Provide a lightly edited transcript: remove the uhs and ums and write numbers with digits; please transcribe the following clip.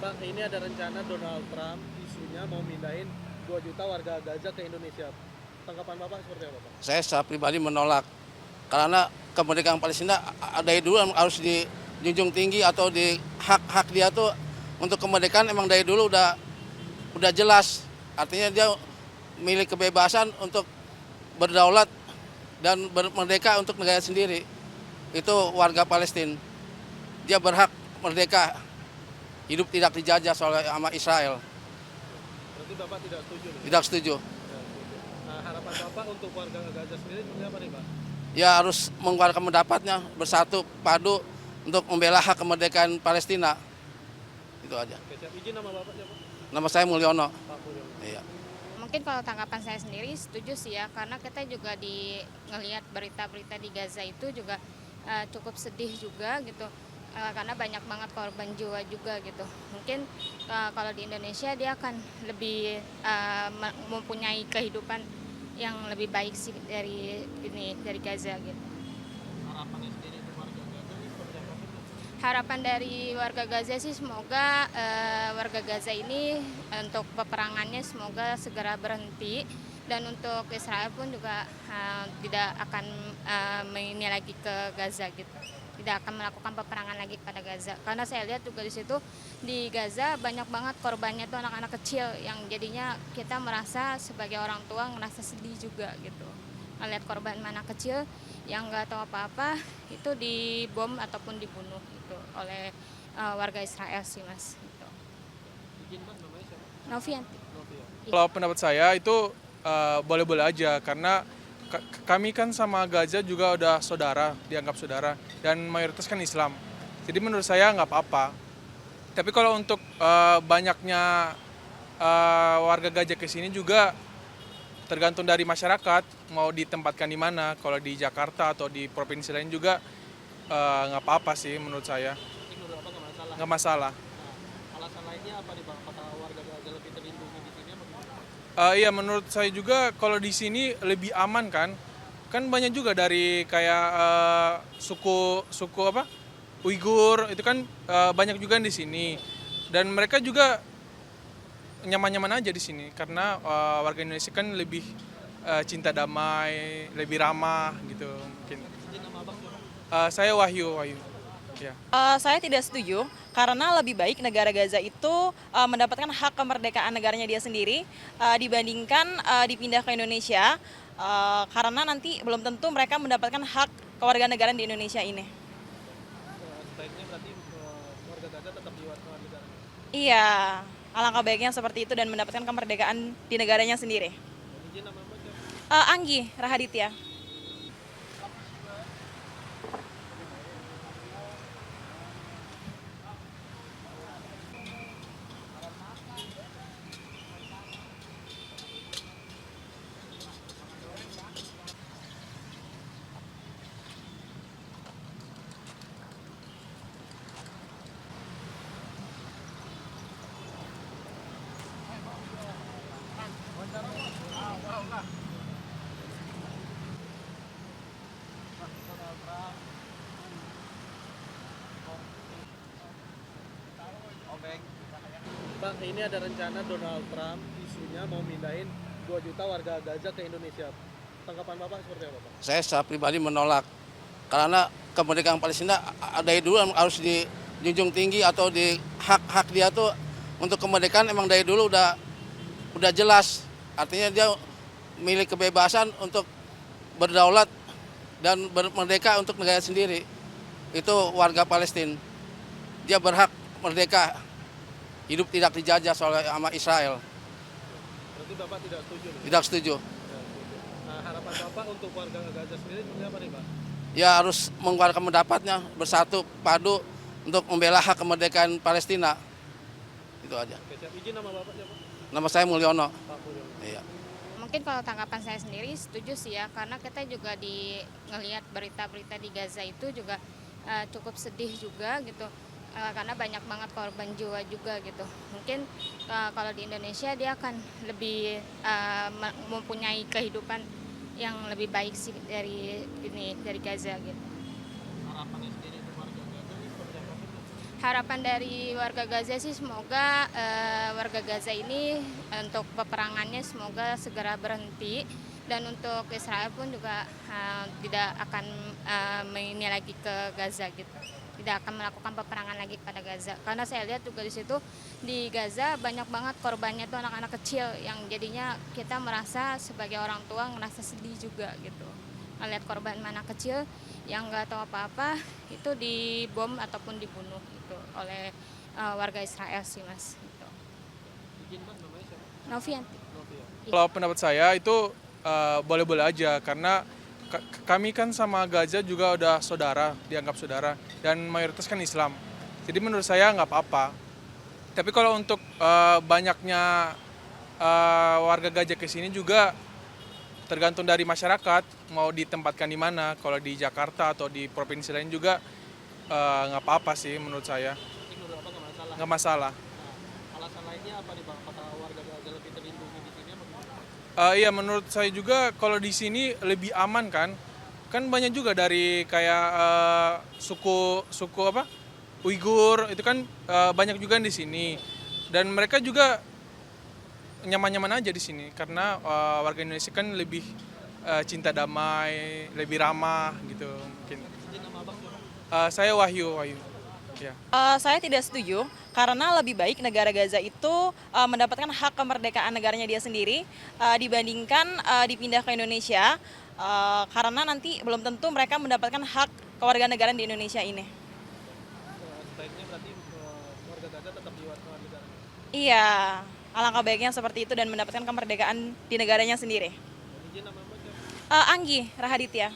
Pak, ini ada rencana Donald Trump isunya mau mindahin 2 juta warga Gaza ke Indonesia. Tanggapan Bapak seperti apa, Pak? Saya secara pribadi menolak karena kemerdekaan Palestina dari dulu harus dijunjung tinggi atau di hak dia tuh untuk kemerdekaan emang dari dulu udah jelas. Artinya dia milik kebebasan untuk berdaulat dan merdeka untuk negara sendiri. Itu warga Palestina. Dia berhak merdeka, hidup tidak dijajah sama Israel. Berarti Bapak tidak setuju nih? Tidak setuju. Tidak setuju. Nah, harapan Bapak untuk warga Gaza sendiri seperti apa nih, Pak? Ya harus mengeluarkan pendapatnya, bersatu padu untuk membela hak kemerdekaan Palestina. Itu aja. Oke, siap. Izin nama Bapak siapa? Nama saya Mulyono. Pak Mulyono. Iya. Mungkin kalau tanggapan saya sendiri setuju sih ya, karena kita juga ngelihat berita-berita di Gaza itu juga cukup sedih juga gitu. Karena banyak banget korban jiwa juga gitu. Mungkin kalau di Indonesia dia akan lebih mempunyai kehidupan yang lebih baik sih dari Gaza gitu. Harapannya sendiri untuk warga Gaza ini seperti apa sih, Pak? Harapan dari warga Gaza sih semoga warga Gaza ini untuk peperangannya semoga segera berhenti, dan untuk Israel pun juga tidak akan ini lagi ke Gaza gitu, tidak akan melakukan peperangan lagi kepada Gaza, karena saya lihat juga di situ di Gaza banyak banget korbannya tuh anak-anak kecil yang jadinya kita merasa sebagai orang tua merasa sedih juga gitu melihat korban anak kecil yang nggak tahu apa-apa itu dibom ataupun dibunuh gitu oleh warga Israel sih mas. Gitu. Izin, Pak, namanya siapa? Novianti. Novi, ya. Kalau pendapat saya itu boleh-boleh aja karena kami kan sama Gaza juga udah saudara, dianggap saudara, dan mayoritas kan Islam. Jadi menurut saya nggak apa-apa. Tapi kalau untuk banyaknya warga Gaza ke sini juga tergantung dari masyarakat mau ditempatkan di mana. Kalau di Jakarta atau di provinsi lain juga nggak apa-apa sih menurut saya, Jadi menurut Bapak nggak masalah? nggak masalah. Nah, alasan lainnya apa nih, Pak? Apakah warga Gaza lebih terlindungi di sini apa gimana? Iya, menurut saya juga kalau di sini lebih aman kan. Kan banyak juga dari kayak suku apa? Uighur itu kan banyak juga di sini. Dan mereka juga nyaman-nyaman aja di sini karena warga Indonesia kan lebih cinta damai, lebih ramah gitu mungkin. Izin nama Abang siapa? Saya Wahyu. Ya. Saya tidak setuju karena lebih baik negara Gaza itu mendapatkan hak kemerdekaan negaranya dia sendiri dibandingkan dipindah ke Indonesia, karena nanti belum tentu mereka mendapatkan hak kewarganegaraan di Indonesia ini. Sebaiknya berarti warga Gaza tetap di warga negara. Iya, alangkah baiknya seperti itu dan mendapatkan kemerdekaan di negaranya sendiri. Izin nama Abang siapa? Anggi Rahaditya. Pak, ini ada rencana Donald Trump isunya mau mindahin 2 juta warga Gaza ke Indonesia. Tanggapan Bapak seperti apa, Pak? Saya secara pribadi menolak karena kemerdekaan Palestina dari dulu harus dijunjung tinggi atau di hak dia tuh untuk kemerdekaan emang dari dulu udah jelas. Artinya dia milik kebebasan untuk berdaulat dan merdeka untuk negara sendiri. Itu warga Palestina. Dia berhak merdeka, hidup tidak dijajah sama Israel. Berarti Bapak tidak setuju nih? Tidak setuju. Tidak setuju. Nah, harapan Bapak untuk warga Gaza sendiri seperti apa nih, Pak? Ya harus mengeluarkan pendapatnya, bersatu padu untuk membela hak kemerdekaan Palestina. Itu aja. Oke, siap. Izin nama Bapak siapa? Nama saya Mulyono. Pak Mulyono. Iya. Mungkin kalau tanggapan saya sendiri setuju sih ya, karena kita juga ngelihat berita-berita di Gaza itu juga cukup sedih juga gitu. Karena banyak banget korban jiwa juga gitu. Mungkin kalau di Indonesia dia akan lebih mempunyai kehidupan yang lebih baik sih dari Gaza gitu. Harapannya sendiri untuk warga Gaza ini seperti apa sih, Pak? Harapan dari warga Gaza sih semoga warga Gaza ini untuk peperangannya semoga segera berhenti, dan untuk Israel pun juga tidak akan ini lagi ke Gaza gitu. Tidak akan melakukan peperangan lagi kepada Gaza. Karena saya lihat juga di situ di Gaza banyak banget korbannya tuh anak-anak kecil yang jadinya kita merasa sebagai orang tua merasa sedih juga gitu. Melihat korban anak kecil yang nggak tahu apa-apa itu dibom ataupun dibunuh gitu oleh warga Israel sih mas. Gitu. Izin Mbak, namanya siapa? Novianti. Novi ya. Kalau pendapat saya itu boleh-boleh aja karena kami kan sama Gaza juga udah saudara, dianggap saudara, dan mayoritas kan Islam. Jadi menurut saya nggak apa-apa. Tapi kalau untuk banyaknya warga Gaza ke sini juga tergantung dari masyarakat mau ditempatkan di mana. Kalau di Jakarta atau di provinsi lain juga nggak apa-apa sih menurut saya, Jadi menurut apa nggak masalah? nggak masalah. Nah, alasan lainnya apa nih Bang? Apakah warga Gaza lebih terlindungi di sini apa gimana? Iya menurut saya juga kalau di sini lebih aman kan banyak juga dari kayak suku apa Uighur itu kan banyak juga di sini, dan mereka juga nyaman-nyaman aja di sini karena warga Indonesia kan lebih cinta damai, lebih ramah gitu mungkin. Izin nama Abang siapa? Saya Wahyu. Ya. Saya tidak setuju karena lebih baik negara Gaza itu mendapatkan hak kemerdekaan negaranya dia sendiri dibandingkan dipindah ke Indonesia, karena nanti belum tentu mereka mendapatkan hak kewarganegaraan di Indonesia ini. Sebaiknya berarti warga Gaza tetap di negara. Iya, alangkah baiknya seperti itu dan mendapatkan kemerdekaan di negaranya sendiri. Izin nama Mbak siapa? Anggi Rahaditya.